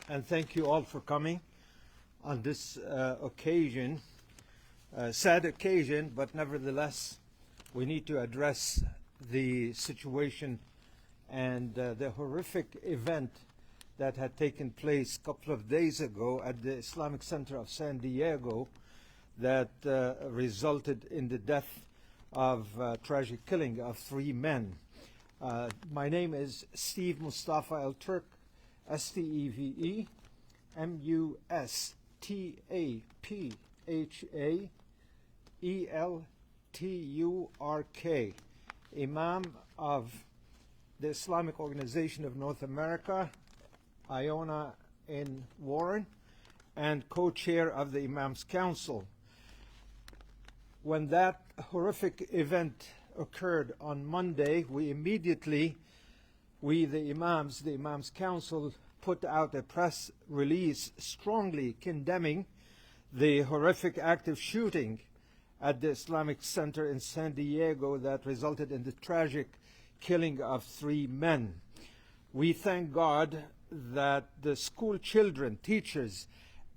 and thank you all for coming on this occasion, sad occasion, but nevertheless, we need to address the situation and the horrific event that had taken place a couple of days ago at the Islamic Center of San Diego that resulted in the death of tragic killing of 3 men. My name is Steve Mustafa El-Turk, S-T-E-V-E, M-U-S-T-A-P-H-A-E-L-T-U-R-K, Imam of the Islamic Organization of North America, Iona in Warren, and co-chair of the Imams Council. When that horrific event occurred on Monday, we immediately, the Imams Council, put out a press release strongly condemning the horrific act of shooting at the Islamic Center in San Diego that resulted in the tragic killing of 3 men. We thank God that the school children, teachers,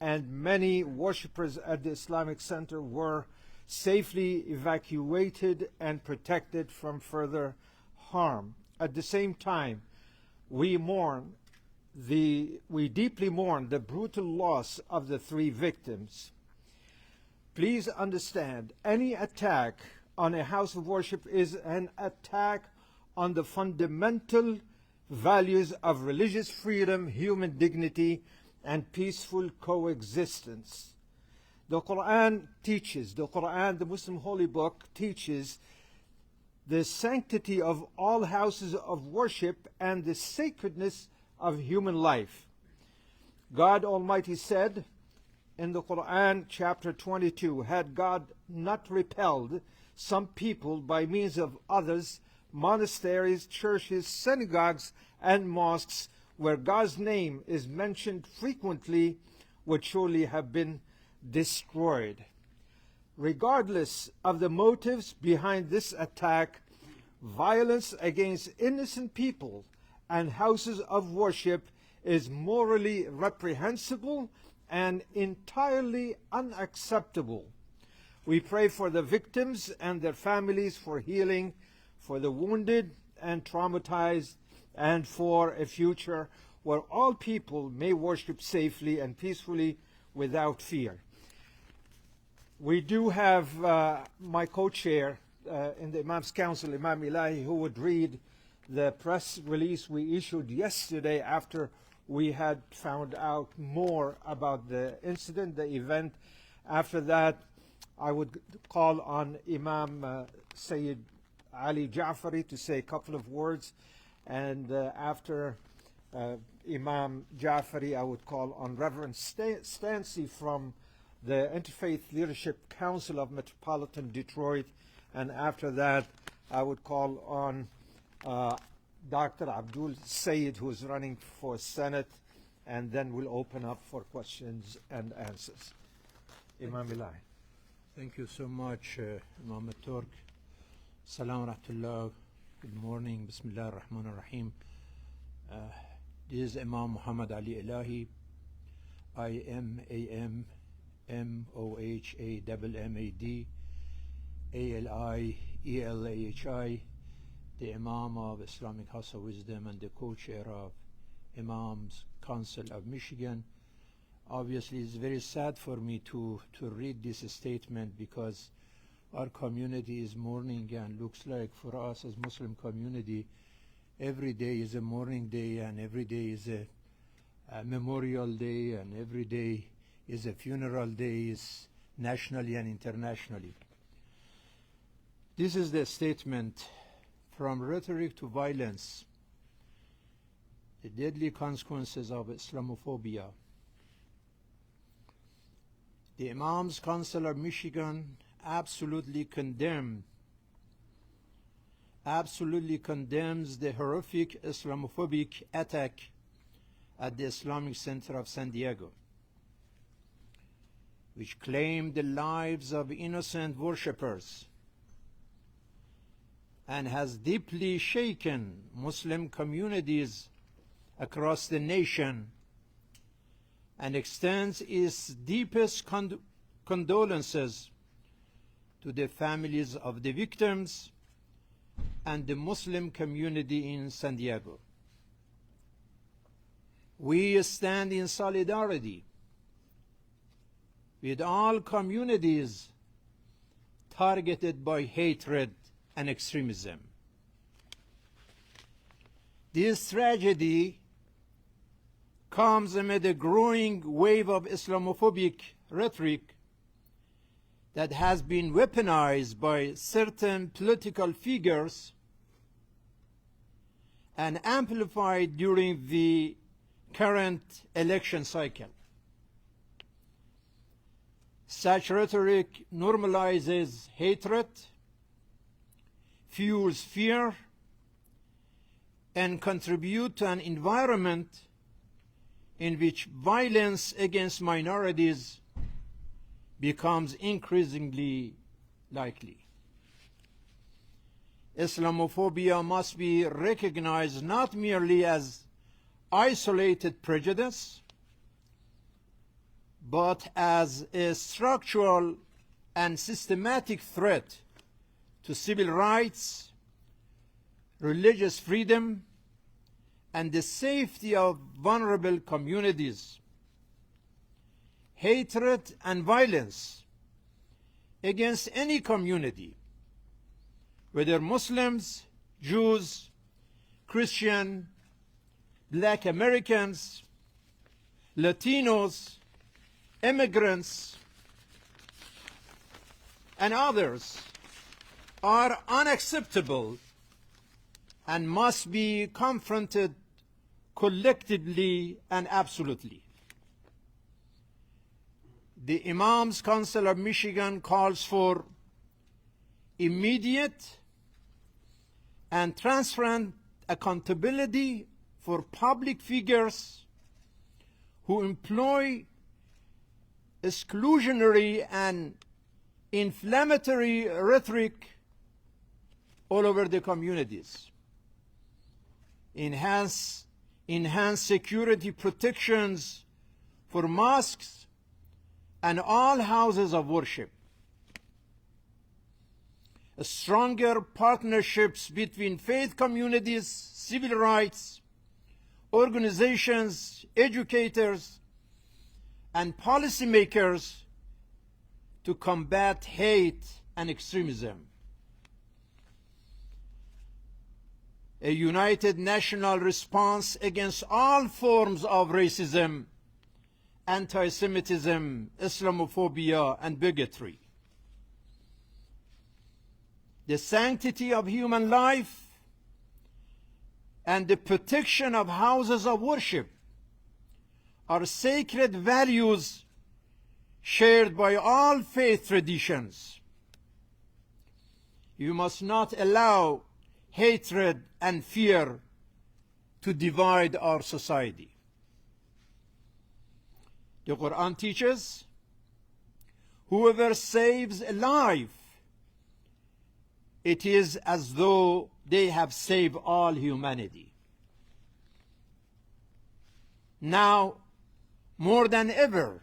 and many worshippers at the Islamic Center were safely evacuated and protected from further harm. At the same time, we deeply mourn the brutal loss of the 3 victims. Please understand, any attack on a house of worship is an attack on the fundamental values of religious freedom, human dignity, and peaceful coexistence. The Quran teaches, the Muslim holy book teaches the sanctity of all houses of worship and the sacredness of human life. God Almighty said in the Quran, chapter 22, had God not repelled some people by means of others, monasteries, churches, synagogues, and mosques where God's name is mentioned frequently would surely have been destroyed. Regardless of the motives behind this attack, violence against innocent people and houses of worship is morally reprehensible and entirely unacceptable. We pray for the victims and their families for healing, for the wounded and traumatized, and for a future where all people may worship safely and peacefully without fear. We do have my co-chair in the Imams Council, Imam Ilahi, who would read the press release we issued yesterday after we had found out more about the incident, the event. After that, I would call on Imam Sayyid Ali Ja'fari to say a couple of words, and after Imam Ja'fari, I would call on Reverend Stancy from the Interfaith Leadership Council of Metropolitan Detroit, and after that, I would call on Dr. Abdul Sayyid, who is running for Senate, and then we'll open up for questions and answers. Imam Ilahi. Thank you so much, Imam Turk. Salam rahmatullah. Good morning. Bismillah ar-Rahman ar-Rahim. This is Imam Muhammad Ali Ilahi. I-M-A-M-M-O-H-A-M-M-A-D A-L-I-E-L-A-H-I, the Imam of Islamic House of Wisdom and the co-chair of Imams Council of Michigan. Obviously, it's very sad for me to read this statement because our community is mourning, and looks like for us as Muslim community, every day is a mourning day, and every day is a memorial day, and every day is a funeral day, is nationally and internationally. This is the statement: from rhetoric to violence, the deadly consequences of Islamophobia. The Imams Council of Michigan absolutely condemns the horrific Islamophobic attack at the Islamic Center of San Diego, which claimed the lives of innocent worshippers and has deeply shaken Muslim communities across the nation and extends its deepest condolences to the families of the victims and the Muslim community in San Diego. We stand in solidarity with all communities targeted by hatred and extremism. This tragedy comes amid a growing wave of Islamophobic rhetoric that has been weaponized by certain political figures and amplified during the current election cycle. Such rhetoric normalizes hatred, fuels fear, and contributes to an environment in which violence against minorities becomes increasingly likely. Islamophobia must be recognized not merely as isolated prejudice, but as a structural and systematic threat to civil rights, religious freedom, and the safety of vulnerable communities. Hatred and violence against any community, whether Muslims, Jews, Christian, Black Americans, Latinos, immigrants, and others, are unacceptable and must be confronted collectively and absolutely. The Imams Council of Michigan calls for immediate and transparent accountability for public figures who employ exclusionary and inflammatory rhetoric all over the communities. Enhance security protections for mosques and all houses of worship. Stronger partnerships between faith communities, civil rights organizations, educators, and policymakers to combat hate and extremism. A united national response against all forms of racism, anti-Semitism, Islamophobia, and bigotry. The sanctity of human life and the protection of houses of worship are sacred values shared by all faith traditions. You must not allow hatred and fear to divide our society. The Quran teaches, whoever saves a life, it is as though they have saved all humanity. Now, more than ever,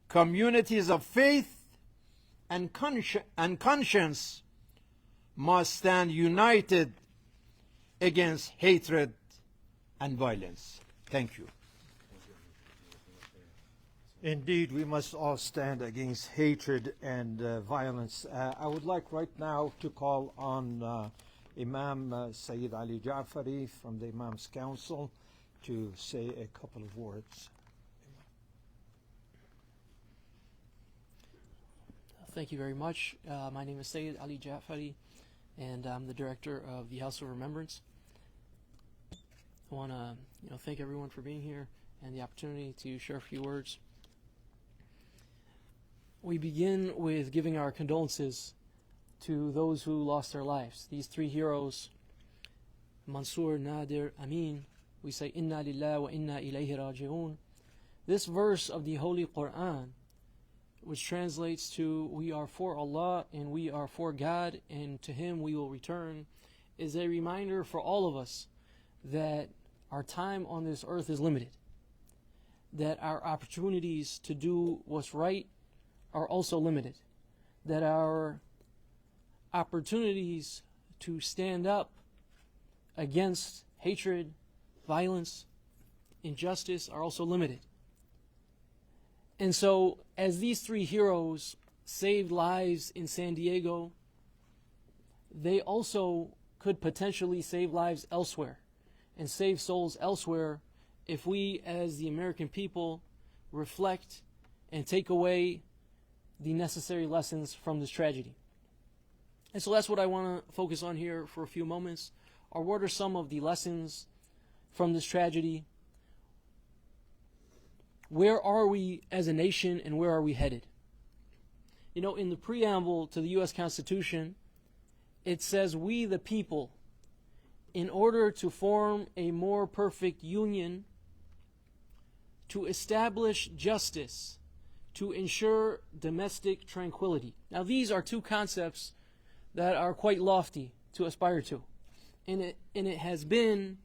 communities of faith and conscience must stand united against hatred and violence. Thank you. Indeed, we must all stand against hatred and violence. I would like right now to call on Imam Sayyid Ali Ja'fari from the Imams Council to say a couple of words. Thank you very much. My name is Sayyid Ali Ja'fari, and I'm the director of the House of Remembrance. I want to thank everyone for being here and the opportunity to share a few words. We begin with giving our condolences to those who lost their lives. These three heroes, Mansour, Nadir, Amin. We say, Inna lillah wa inna ilayhi raji'un. This verse of the Holy Quran, which translates to, we are for Allah and we are for God and to Him we will return, is a reminder for all of us that our time on this earth is limited. that our opportunities to do what's right are also limited, that our opportunities to stand up against hatred, violence, injustice are also limited. And so, as these three heroes saved lives in San Diego, they also could potentially save lives elsewhere and save souls elsewhere if we, as the American people, reflect and take away the necessary lessons from this tragedy. And so that's what I want to focus on here for a few moments. Or what are some of the lessons from this tragedy? Where are we as a nation and where are we headed? You know, in the preamble to the U.S. Constitution, it says, "We the people, in order to form a more perfect union, to establish justice, to ensure domestic tranquility." Now, these are two concepts that are quite lofty to aspire to. And it has been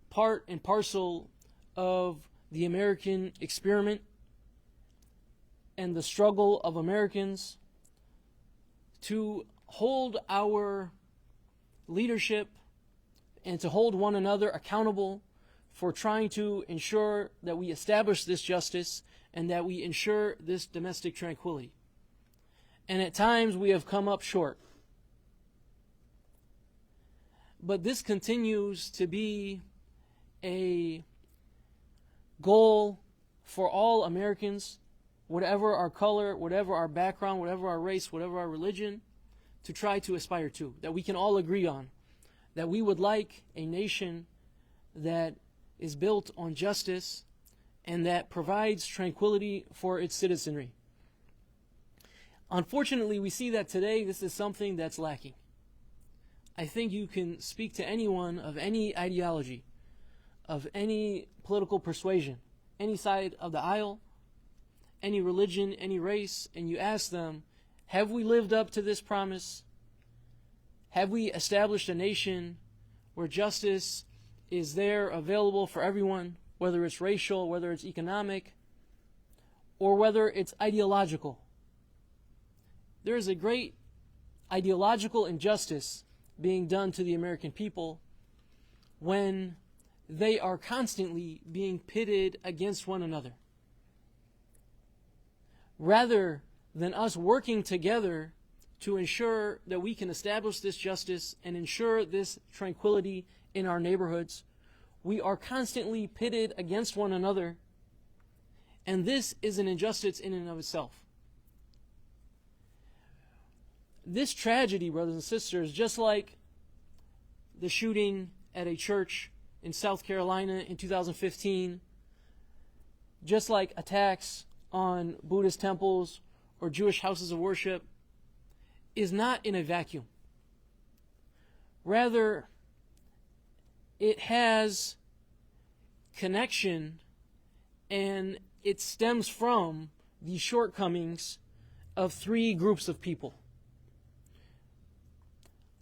part and parcel of the American experiment and the struggle of Americans to hold our leadership and to hold one another accountable for trying to ensure that we establish this justice and that we ensure this domestic tranquility. And at times we have come up short. But this continues to be a goal for all Americans, whatever our color, whatever our background, whatever our race, whatever our religion, to try to aspire to, that we can all agree on, that we would like a nation that is built on justice and that provides tranquility for its citizenry. Unfortunately, we see that today this is something that's lacking. I think you can speak to anyone of any ideology, of any political persuasion, any side of the aisle, any religion, any race, and you ask them, have we lived up to this promise? Have we established a nation where justice is there available for everyone, whether it's racial, whether it's economic, or whether it's ideological? There is a great ideological injustice being done to the American people when they are constantly being pitted against one another. Rather than us working together to ensure that we can establish this justice and ensure this tranquility in our neighborhoods, we are constantly pitted against one another, and this is an injustice in and of itself. This tragedy, brothers and sisters, just like the shooting at a church in South Carolina in 2015, just like attacks on Buddhist temples or Jewish houses of worship, is not in a vacuum. Rather, it has connection and it stems from the shortcomings of three groups of people.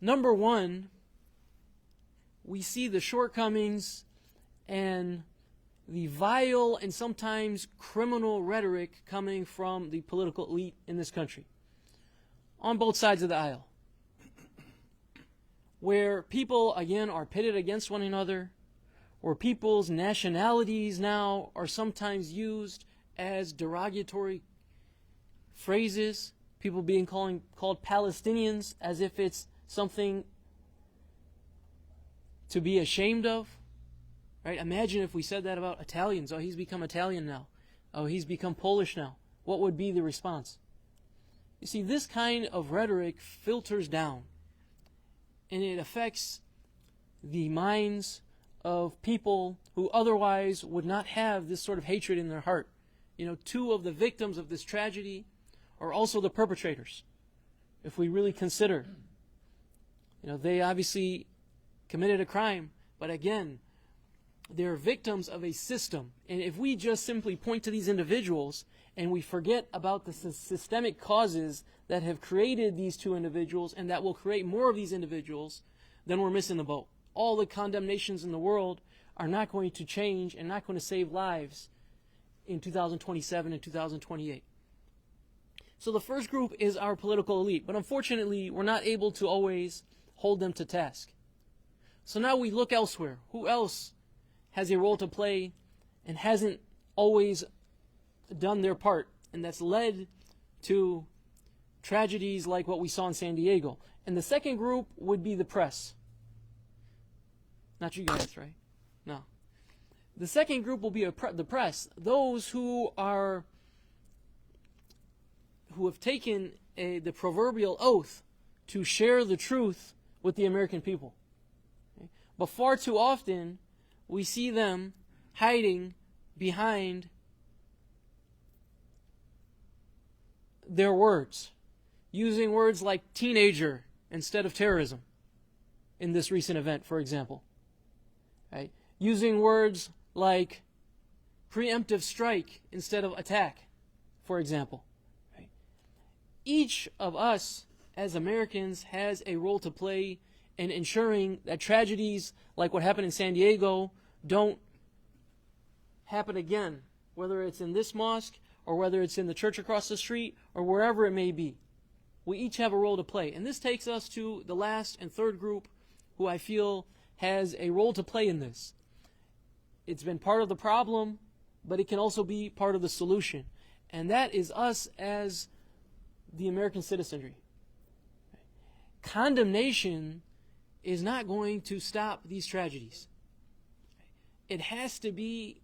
Number one, we see the shortcomings and the vile and sometimes criminal rhetoric coming from the political elite in this country, on both sides of the aisle, where people, again, are pitted against one another, where people's nationalities now are sometimes used as derogatory phrases, people being called Palestinians as if it's something to be ashamed of, right? Imagine if we said that about Italians. Oh, he's become Italian now. Oh, he's become Polish now. What would be the response? You see, this kind of rhetoric filters down, and it affects the minds of people who otherwise would not have this sort of hatred in their heart. You know, two of the victims of this tragedy are also the perpetrators, if we really consider. You know, they obviously committed a crime, but again, they're victims of a system. And if we just simply point to these individuals and we forget about the systemic causes that have created these two individuals and that will create more of these individuals, then we're missing the boat. All the condemnations in the world are not going to change and not going to save lives in 2027 and 2028. So the first group is our political elite, but unfortunately, we're not able to always hold them to task. So now we look elsewhere. Who else has a role to play and hasn't always done their part, and that's led to tragedies like what we saw in San Diego? And the second group would be the press. Not you guys, right? No. The second group will be the press, those who have taken the proverbial oath to share the truth with the American people. Okay? But far too often, we see them hiding behind their words, using words like teenager instead of terrorism in this recent event, for example. Right? Using words like preemptive strike instead of attack, for example. Right? Each of us as Americans has a role to play in ensuring that tragedies like what happened in San Diego don't happen again, whether it's in this mosque or whether it's in the church across the street or wherever it may be. We each have a role to play. And this takes us to the last and third group who I feel has a role to play in this. It's been part of the problem, but it can also be part of the solution. And that is us as the American citizenry. Condemnation is not going to stop these tragedies. There has to be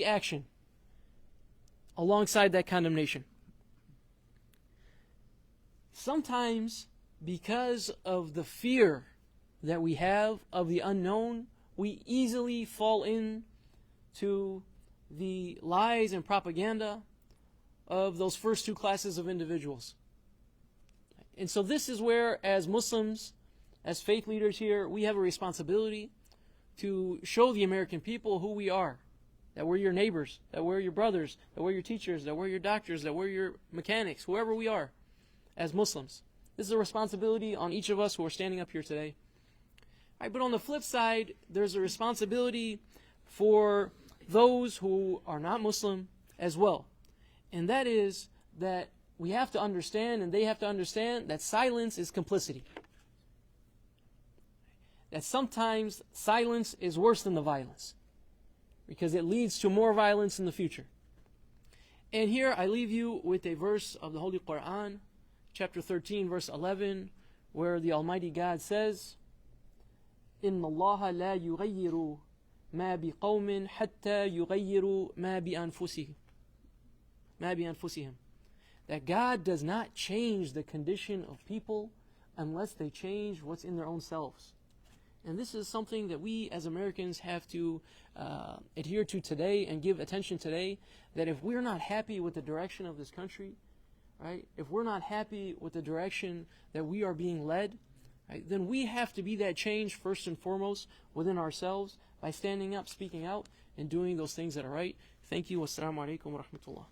action alongside that condemnation. Sometimes, because of the fear that we have of the unknown, we easily fall into the lies and propaganda of those first two classes of individuals. And so this is where, as Muslims, as faith leaders here, we have a responsibility to show the American people who we are. That we're your neighbors, that we're your brothers, that we're your teachers, that we're your doctors, that we're your mechanics, whoever we are as Muslims. This is a responsibility on each of us who are standing up here today. Right, but on the flip side, there's a responsibility for those who are not Muslim as well. And that is that we have to understand, and they have to understand, that silence is complicity. That sometimes silence is worse than the violence, because it leads to more violence in the future. And here I leave you with a verse of the Holy Quran, chapter 13, verse 11, where the Almighty God says, إِنَّ اللَّهَ لَا يُغَيِّرُ مَا بِقَوْمٍ حَتَّى يُغَيِّرُوا مَا بِأَنفُسِهِمْ. That God does not change the condition of people unless they change what's in their own selves. And this is something that we as Americans have to adhere to today and give attention today, that if we're not happy with the direction of this country, right, if we're not happy with the direction that we are being led, right, then we have to be that change first and foremost within ourselves by standing up, speaking out, and doing those things that are right. Thank you. Wassalamu alaikum wa rahmatullah.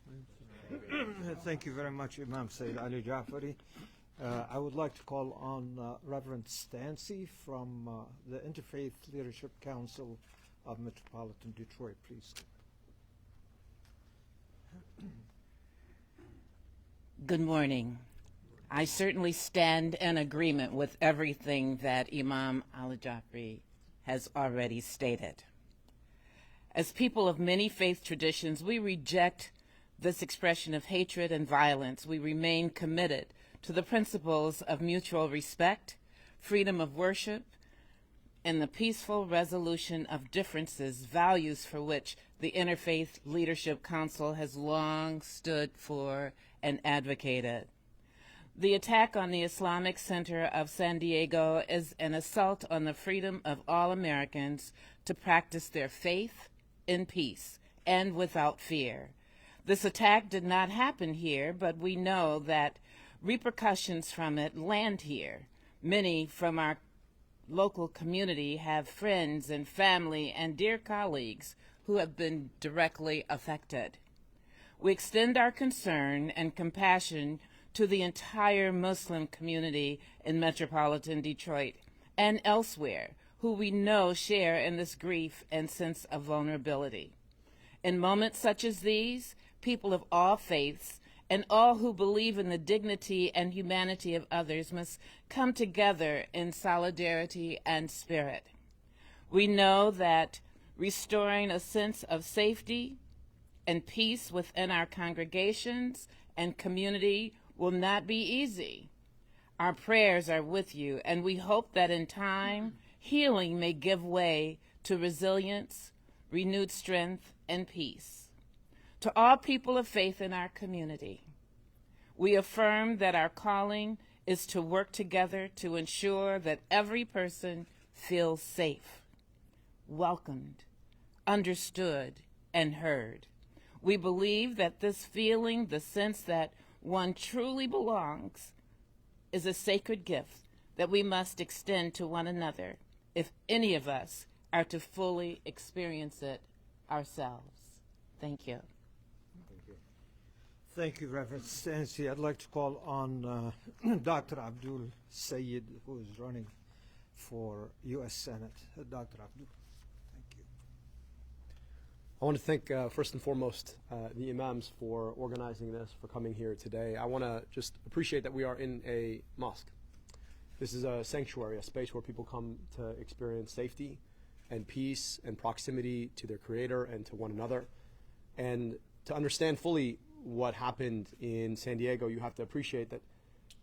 Thank you very much, Imam Sayyid Ali Jafari. I would like to call on Reverend Stancy from the Interfaith Leadership Council of Metropolitan Detroit, please. Good morning. I certainly stand in agreement with everything that Imam al-Jafri has already stated. As people of many faith traditions, we reject this expression of hatred and violence. We remain committed to the principles of mutual respect, freedom of worship, and the peaceful resolution of differences, values for which the Interfaith Leadership Council has long stood for and advocated. The attack on the Islamic Center of San Diego is an assault on the freedom of all Americans to practice their faith in peace and without fear. This attack did not happen here, but we know that repercussions from it land here. Many from our local community have friends and family and dear colleagues who have been directly affected. We extend our concern and compassion to the entire Muslim community in metropolitan Detroit and elsewhere, who we know share in this grief and sense of vulnerability. In moments such as these, people of all faiths and all who believe in the dignity and humanity of others must come together in solidarity and spirit. We know that restoring a sense of safety and peace within our congregations and community will not be easy. Our prayers are with you, and we hope that in time, healing may give way to resilience, renewed strength, and peace. To all people of faith in our community, we affirm that our calling is to work together to ensure that every person feels safe, welcomed, understood, and heard. We believe that this feeling, the sense that one truly belongs, is a sacred gift that we must extend to one another if any of us are to fully experience it ourselves. Thank you. Thank you, Reverend Stancy. I'd like to call on Dr. Abdul Sayyid, who is running for U.S. Senate. Dr. Abdul, thank you. I want to thank, first and foremost, the Imams for organizing this, for coming here today. I want to just appreciate that we are in a mosque. This is a sanctuary, a space where people come to experience safety and peace and proximity to their Creator and to one another. And to understand fully what happened in San Diego, you have to appreciate that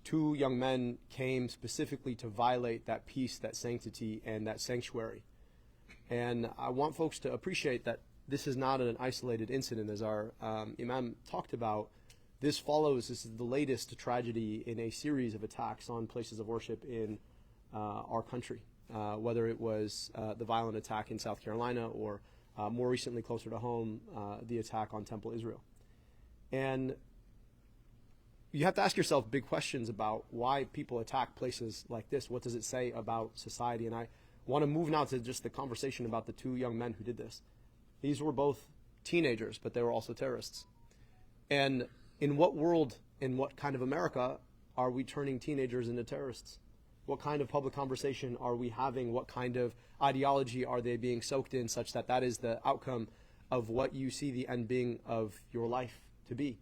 two young men came specifically to violate that peace, that sanctity, and that sanctuary. And I want folks to appreciate that this is not an isolated incident. As our Imam talked about, this is the latest tragedy in a series of attacks on places of worship in our country, whether it was the violent attack in South Carolina or more recently, closer to home, the attack on Temple Israel. And you have to ask yourself big questions about why people attack places like this. What does it say about society? And I want to move now to just the conversation about the two young men who did this. These were both teenagers, but they were also terrorists. And in what world, in what kind of America are we turning teenagers into terrorists? What kind of public conversation are we having? What kind of ideology are they being soaked in such that that is the outcome of what you see the end being of your life to be?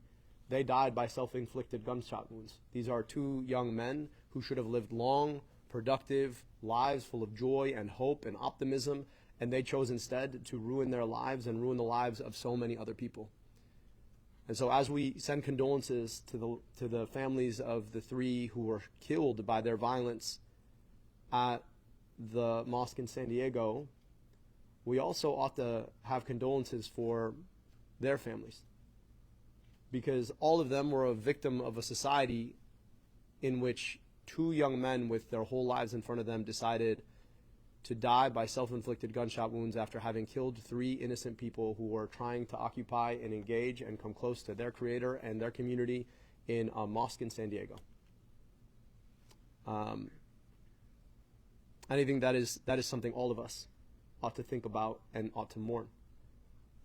They died by self-inflicted gunshot wounds. These are two young men who should have lived long, productive lives full of joy and hope and optimism, and they chose instead to ruin their lives and ruin the lives of so many other people. And so as we send condolences to the families of the three who were killed by their violence at the mosque in San Diego, we also ought to have condolences for their families, because all of them were a victim of a society in which two young men with their whole lives in front of them decided to die by self-inflicted gunshot wounds after having killed three innocent people who were trying to occupy and engage and come close to their Creator and their community in a mosque in San Diego. I think that is something all of us ought to think about and ought to mourn.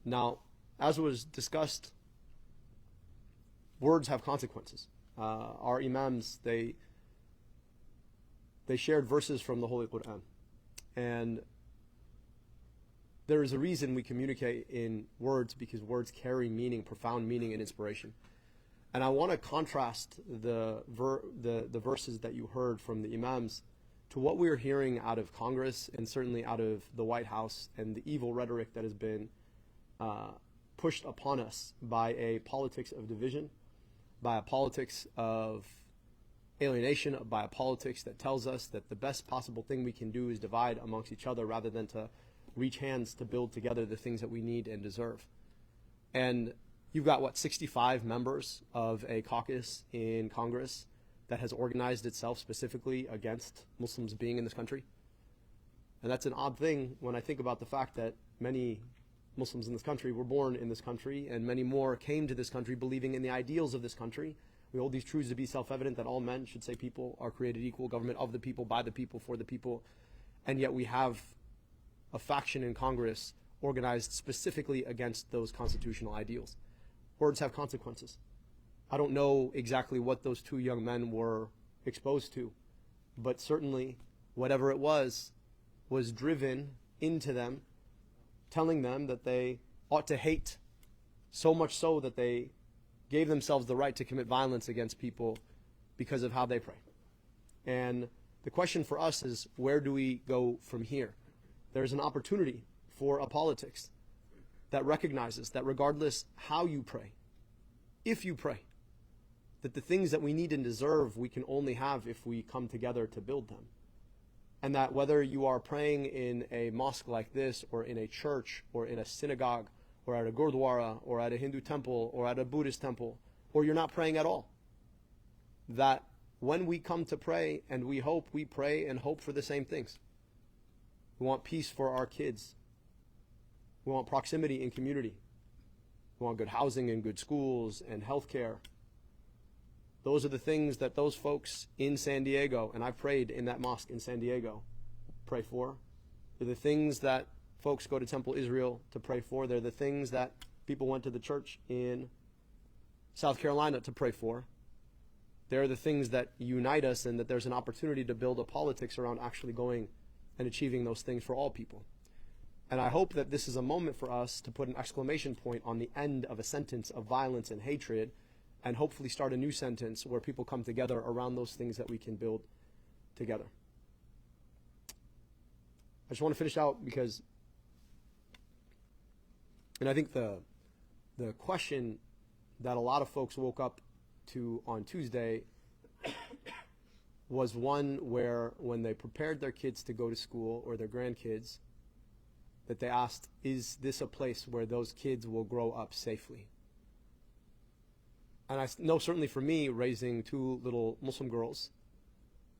Now, as was discussed, words have consequences. Our Imams, they shared verses from the Holy Quran. And there is a reason we communicate in words, because words carry meaning, profound meaning and inspiration. And I want to contrast the verses that you heard from the Imams to what we're hearing out of Congress and certainly out of the White House and the evil rhetoric that has been pushed upon us by a politics of division, by a politics of alienation, by a politics that tells us that the best possible thing we can do is divide amongst each other rather than to reach hands to build together the things that we need and deserve. And you've got, 65 members of a caucus in Congress that has organized itself specifically against Muslims being in this country. And that's an odd thing when I think about the fact that many Muslims in this country were born in this country, and many more came to this country believing in the ideals of this country. We hold these truths to be self-evident, that all men should say people are created equal, government of the people, by the people, for the people. And yet we have a faction in Congress organized specifically against those constitutional ideals. Words have consequences. I don't know exactly what those two young men were exposed to, but certainly whatever it was driven into them, telling them that they ought to hate so much so that they gave themselves the right to commit violence against people because of how they pray. And the question for us is, where do we go from here? There's an opportunity for a politics that recognizes that regardless how you pray, if you pray, that the things that we need and deserve we can only have if we come together to build them. And that whether you are praying in a mosque like this, or in a church, or in a synagogue, or at a gurdwara, or at a Hindu temple, or at a Buddhist temple, or you're not praying at all, that when we come to pray and we hope, we pray and hope for the same things. We want peace for our kids. We want proximity in community. We want good housing and good schools and health care. Those are the things that those folks in San Diego, and I prayed in that mosque in San Diego, pray for. They're the things that folks go to Temple Israel to pray for. They're the things that people went to the church in South Carolina to pray for. They're the things that unite us, and that there's an opportunity to build a politics around actually going and achieving those things for all people. And I hope that this is a moment for us to put an exclamation point on the end of a sentence of violence and hatred, and hopefully start a new sentence where people come together around those things that we can build together. I just want to finish out because, and I think the question that a lot of folks woke up to on Tuesday was one where, when they prepared their kids to go to school, or their grandkids, that they asked, is this a place where those kids will grow up safely? And I know certainly for me, raising two little Muslim girls,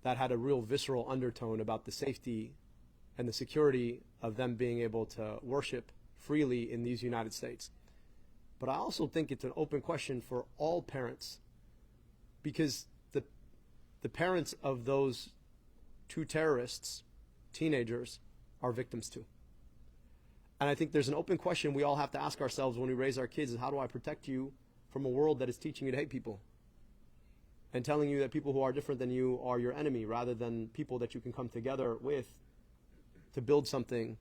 that had a real visceral undertone about the safety and the security of them being able to worship freely in these United States. But I also think it's an open question for all parents, because the parents of those two terrorists, teenagers, are victims too. And I think there's an open question we all have to ask ourselves when we raise our kids: is how do I protect you from a world that is teaching you to hate people and telling you that people who are different than you are your enemy, rather than people that you can come together with to build something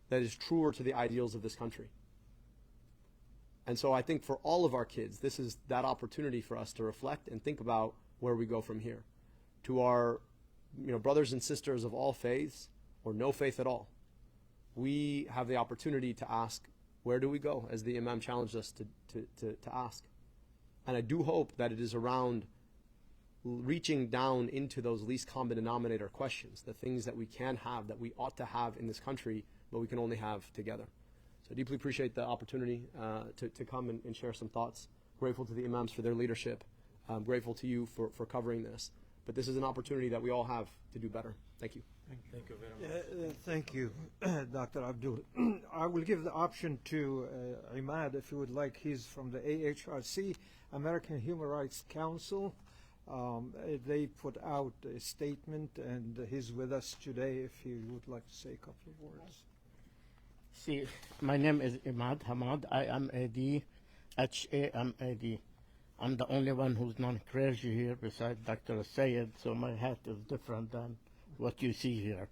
that is truer to the ideals of this country. And so I think for all of our kids, this is that opportunity for us to reflect and think about where we go from here. To our brothers and sisters of all faiths, or no faith at all, we have the opportunity to ask, where do we go, as the Imam challenged us to ask. And I do hope that it is around reaching down into those least common denominator questions, the things that we can have, that we ought to have in this country, but we can only have together. So I deeply appreciate the opportunity to come and share some thoughts. Grateful to the Imams for their leadership. I'm grateful to you for covering this. But this is an opportunity that we all have to do better. Thank you. Thank you very much. Thank you, Dr. Abdul. I will give the option to Imad, if you would like. He's from the AHRC, American Human Rights Council. They put out a statement, and he's with us today if he would like to say a couple of words. See, my name is Imad Hamad. I am AD, HAMAD. I'm the only one who's non-clergy here besides Dr. Sayed, so my hat is different than what you see here.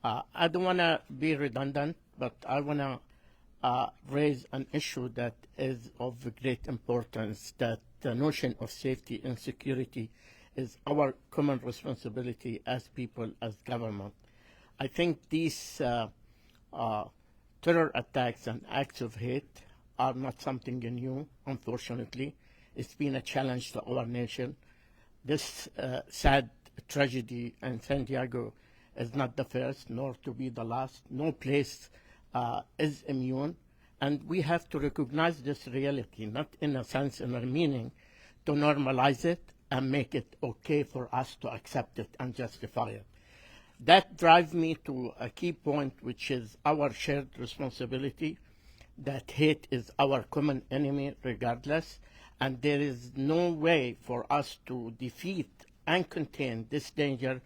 I don't want to be redundant, but I want to raise an issue that is of great importance, that the notion of safety and security is our common responsibility as people, as government. I think these terror attacks and acts of hate are not something new, unfortunately. It's been a challenge to our nation. This sad tragedy in San Diego is not the first, nor to be the last. No place is immune. And we have to recognize this reality, not in a sense, in a meaning, to normalize it and make it okay for us to accept it and justify it. That drives me to a key point, which is our shared responsibility, that hate is our common enemy regardless, and there is no way for us to defeat and contain this danger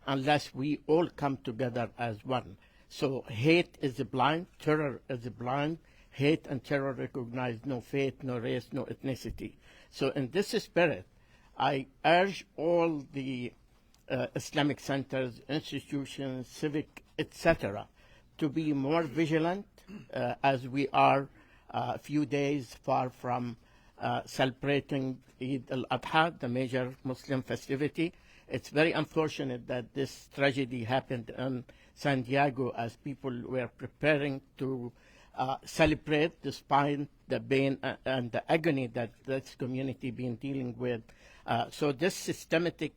unless we all come together as one. So hate is blind, terror is blind. Hate and terror recognize no faith, no race, no ethnicity. So in this spirit, I urge all the Islamic centers, institutions, civic, etc., to be more vigilant as we are a few days far from celebrating Eid al-Adha, the major Muslim festivity. It's very unfortunate that this tragedy happened in San Diego as people were preparing to celebrate despite the pain and the agony that this community been dealing with. So this systematic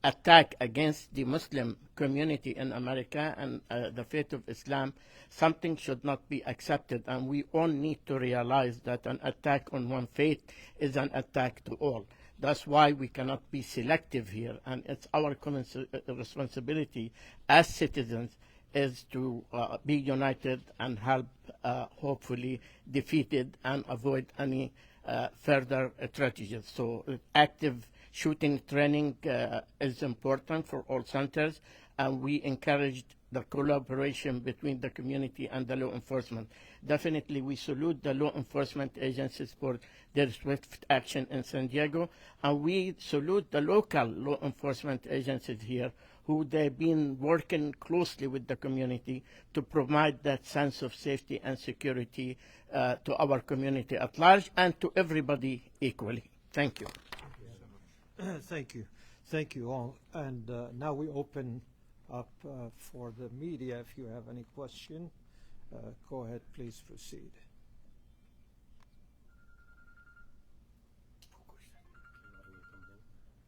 attack against the Muslim community in America and the faith of Islam, something should not be accepted, and we all need to realize that an attack on one faith is an attack to all. That's why we cannot be selective here, and it's our common responsibility as citizens is to be united and help hopefully defeat it and avoid any further tragedies. So active shooting training is important for all centers, and we encouraged the collaboration between the community and the law enforcement. Definitely, we salute the law enforcement agencies for their swift action in San Diego, and we salute the local law enforcement agencies here who they've been working closely with the community to provide that sense of safety and security to our community at large and to everybody equally. Thank you. Thank you. Thank you all. And now we open up for the media. If you have any question, go ahead, please proceed.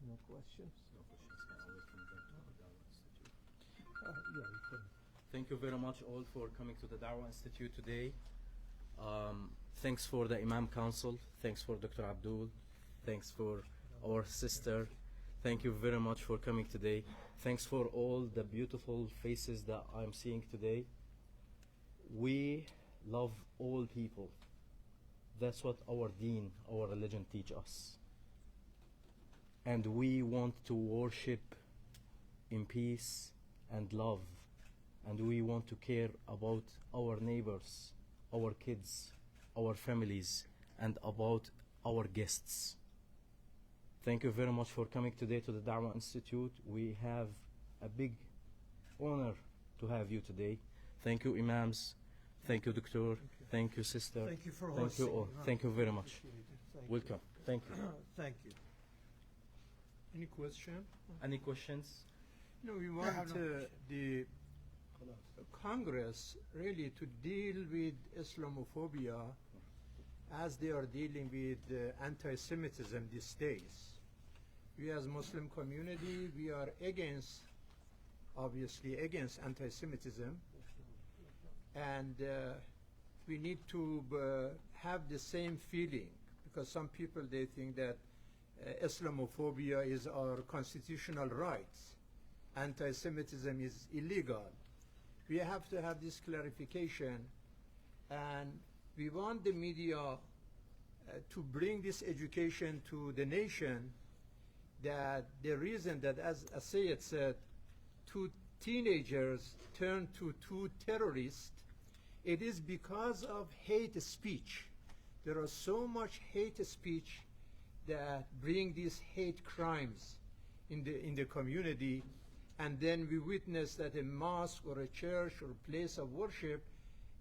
No questions? Thank you very much all for coming to the Dawah Institute today. Thanks for the Imam Council. Thanks for Dr. Abdul. Thanks for our sister. Thank you very much for coming today. Thanks for all the beautiful faces that I'm seeing today. We love all people. That's what our deen, our religion teach us. And we want to worship in peace and love. And we want to care about our neighbors, our kids, our families, and about our guests. Thank you very much for coming today to the Dawah Institute. We have a big honor to have you today. Thank you, Imams. Thank you, Doctor. Thank you, Sister. Thank you for Thank hosting. you all. Thank you very much. Welcome. Thank you. Thank you. Any question? Any questions? No, we want the Congress really to deal with Islamophobia as they are dealing with anti-Semitism these days. We as Muslim community, we are against, obviously against anti-Semitism, and we need to have the same feeling, because some people, they think that Islamophobia is our constitutional rights. Anti-Semitism is illegal. We have to have this clarification, and we want the media to bring this education to the nation, that the reason that, as Sayed said, 2 teenagers turned to 2 terrorists, it is because of hate speech. There are so much hate speech that bring these hate crimes in the community, and then we witness that a mosque or a church or a place of worship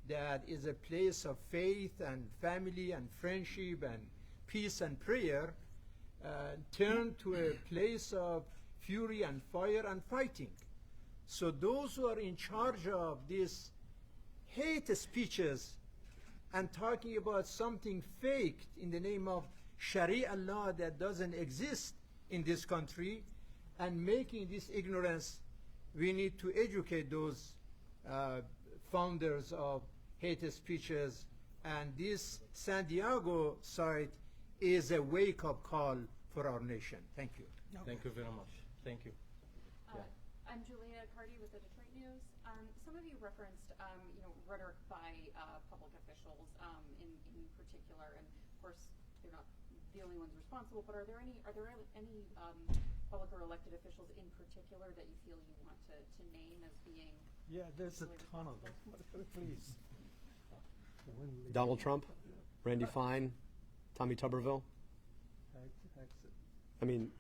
that is a place of faith and family and friendship and peace and prayer turn to a place of fury and fire and fighting. So those who are in charge of these hate speeches and talking about something fake in the name of Sharia law that doesn't exist in this country, and making this ignorance, we need to educate those founders of hate speeches, and this San Diego site is a wake-up call for our nation. Thank you. Thank you very much. Thank you. I'm Julia Cardi with the Detroit News. Some of you referenced, rhetoric by public officials in particular, and of course they're not the only ones responsible. But are there any public or elected officials in particular that you feel you want to name as being? Yeah, there's a ton of them. Please. Donald Trump, Randy Fine, Tommy Tuberville. I mean,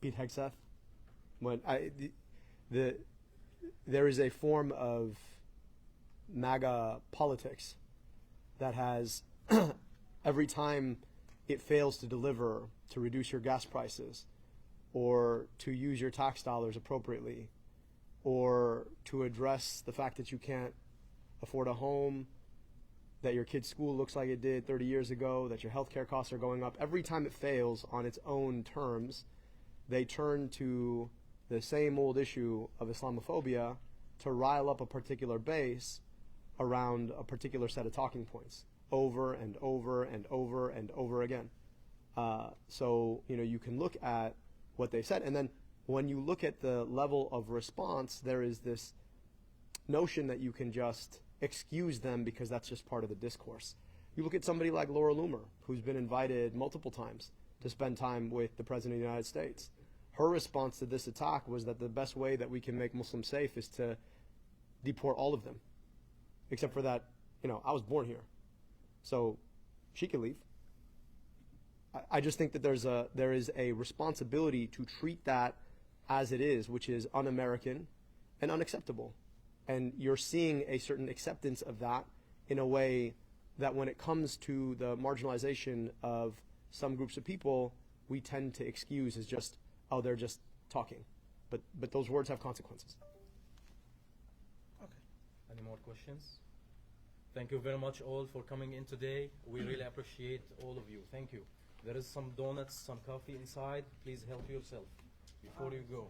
Pete Hegseth. There is a form of MAGA politics that has every time it fails to deliver, to reduce your gas prices, or to use your tax dollars appropriately, or to address the fact that you can't afford a home, that your kid's school looks like it did 30 years ago, that your healthcare costs are going up. Every time it fails on its own terms, they turn to the same old issue of Islamophobia to rile up a particular base around a particular set of talking points over and over and over and over again. So, you can look at what they said, and then when you look at the level of response, there is this notion that you can just excuse them because that's just part of the discourse. You look at somebody like Laura Loomer, who's been invited multiple times to spend time with the President of the United States. Her response to this attack was that the best way that we can make Muslims safe is to deport all of them, except for that, I was born here, so she can leave. I just think that there is a responsibility to treat that as it is, which is un-American and unacceptable. And you're seeing a certain acceptance of that in a way that when it comes to the marginalization of some groups of people, we tend to excuse as just, oh, they're just talking. But those words have consequences. Okay. Any more questions? Thank you very much all for coming in today. We really appreciate all of you. Thank you. There is some donuts, some coffee inside. Please help yourself before you go.